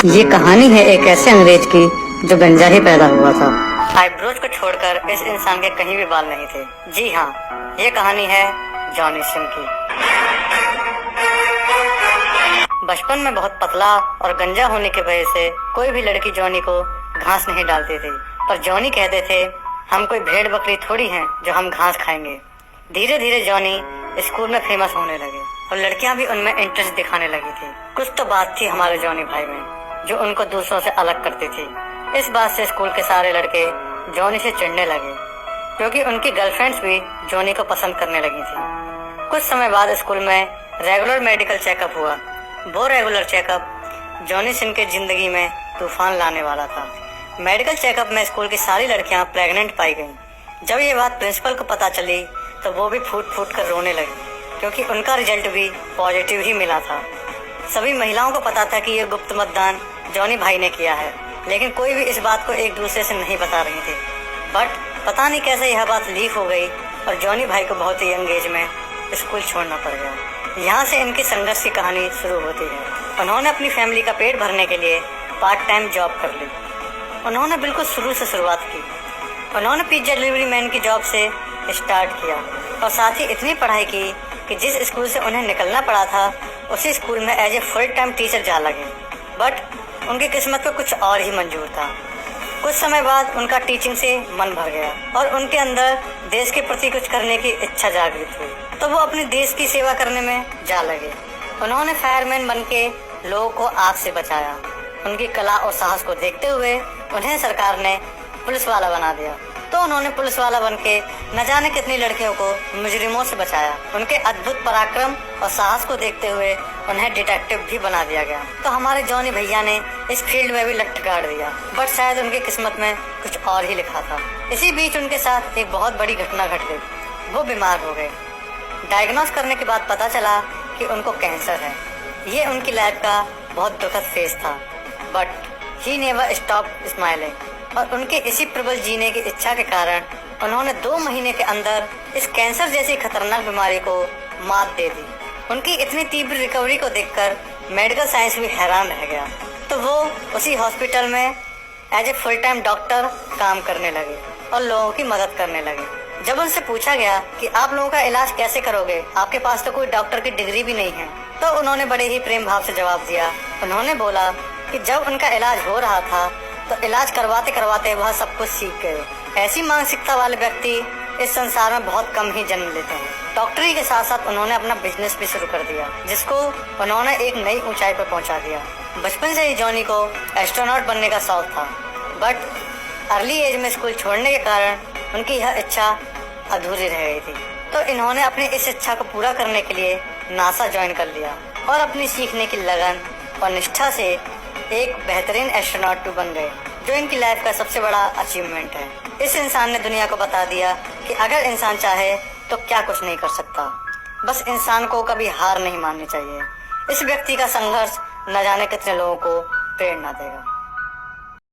ये कहानी है एक ऐसे अंग्रेज की जो गंजा ही पैदा हुआ था। आईब्रोज को छोड़कर इस इंसान के कहीं भी बाल नहीं थे। जी हाँ, ये कहानी है जॉनी सिन की। बचपन में बहुत पतला और गंजा होने की वजह से कोई भी लड़की जॉनी को घास नहीं डालती थी, पर जॉनी कहते थे हम कोई भेड़ बकरी थोड़ी हैं जो हम घास खाएंगे। धीरे धीरे जॉनी स्कूल में फेमस होने लगे और लड़कियां भी उनमें इंटरेस्ट दिखाने लगी थी। कुछ तो बात थी हमारे जॉनी भाई में जो उनको दूसरों से अलग करती थी। इस बात से स्कूल के सारे लड़के जॉनी से चिढ़ने लगे क्योंकि उनकी गर्लफ्रेंड्स भी जॉनी को पसंद करने लगी थी। कुछ समय बाद स्कूल में रेगुलर मेडिकल चेकअप हुआ। वो रेगुलर चेकअप जॉनी सिन के जिंदगी में तूफान लाने वाला था। मेडिकल चेकअप में स्कूल की सारी लड़कियां प्रेग्नेंट पाई गईं। जब ये बात प्रिंसिपल को पता चली तो वो भी फूट फूट कर रोने लगी क्योंकि उनका रिजल्ट भी पॉजिटिव ही मिला था। सभी महिलाओं को पता था कि ये गुप्त मतदान जॉनी भाई ने किया है, लेकिन कोई भी इस बात को एक दूसरे से नहीं बता रही थी। बट पता नहीं कैसे यह बात लीक हो गई और जॉनी भाई को बहुत ही यंग एज में स्कूल छोड़ना पड़ गया। यहाँ से इनकी संघर्ष की कहानी शुरू होती है। उन्होंने अपनी फैमिली का पेट भरने के लिए पार्ट टाइम जॉब कर ली। उन्होंने बिल्कुल शुरू से शुरुआत की। उन्होंने पिज्जा डिलीवरी मैन की जॉब से स्टार्ट किया और साथ ही इतनी पढ़ाई की कि जिस स्कूल से उन्हें निकलना पड़ा था उसी स्कूल में as a full time teacher जा लगे। बट उनकी किस्मत को कुछ और ही मंजूर था। कुछ समय बाद उनका टीचिंग से मन भर गया और उनके अंदर देश के प्रति कुछ करने की इच्छा जागृत हुई, तो वो अपने देश की सेवा करने में जा लगे। उन्होंने फायरमैन बन के लोगों को आग से बचाया। उनकी कला और साहस को देखते हुए उन्हें सरकार ने पुलिस वाला बना दिया, तो उन्होंने पुलिस वाला बन के न जाने कितनी लड़कियों को मुजरिमों से बचाया। उनके अद्भुत पराक्रम और साहस को देखते हुए उन्हें डिटेक्टिव भी बना दिया गया। तो हमारे जॉनी भैया ने इस फील्ड में भी लट गाड़ दिया, बट शायद उनकी किस्मत में कुछ और ही लिखा था। इसी बीच उनके साथ एक बहुत बड़ी घटना घट गई। वो बीमार हो गए। डायग्नोस करने के बाद पता चला कि उनको कैंसर है। ये उनकी लाइफ का बहुत दुखद फेज था, but he never stop smiling. और उनके इसी प्रबल जीने की इच्छा के कारण उन्होंने 2 महीने के अंदर इस कैंसर जैसी खतरनाक बीमारी को मात दे दी। उनकी इतनी तीव्र रिकवरी को देखकर मेडिकल साइंस भी हैरान रह गया, तो वो उसी हॉस्पिटल में as a full time doctor काम करने लगे और लोगों की मदद करने लगे। जब उनसे पूछा गया कि आप लोगों का इलाज कैसे करोगे, आपके पास तो कोई डॉक्टर की डिग्री भी नहीं है, तो उन्होंने बड़े ही प्रेम भाव से जवाब दिया। उन्होंने बोला कि जब उनका इलाज हो रहा था तो इलाज करवाते करवाते वह सब कुछ सीख गए। ऐसी मानसिकता वाले व्यक्ति इस संसार में बहुत कम ही जन्म लेते हैं। डॉक्टरी के साथ साथ उन्होंने अपना बिजनेस भी शुरू कर दिया, जिसको उन्होंने एक नई ऊंचाई पर पहुंचा दिया। बचपन से ही जॉनी को एस्ट्रोनॉट बनने का शौक था, बट अर्ली एज में स्कूल छोड़ने के कारण उनकी यह इच्छा अधूरी रह गई थी। तो इन्होंने अपनी इस इच्छा को पूरा करने के लिए नासा ज्वाइन कर लिया और अपनी सीखने की लगन और निष्ठा से एक बेहतरीन एस्ट्रोनॉट बन गए, जो इनकी लाइफ का सबसे बड़ा अचीवमेंट है। इस इंसान ने दुनिया को बता दिया कि अगर इंसान चाहे तो क्या कुछ नहीं कर सकता। बस इंसान को कभी हार नहीं माननी चाहिए। इस व्यक्ति का संघर्ष न जाने कितने लोगों को प्रेरणा देगा।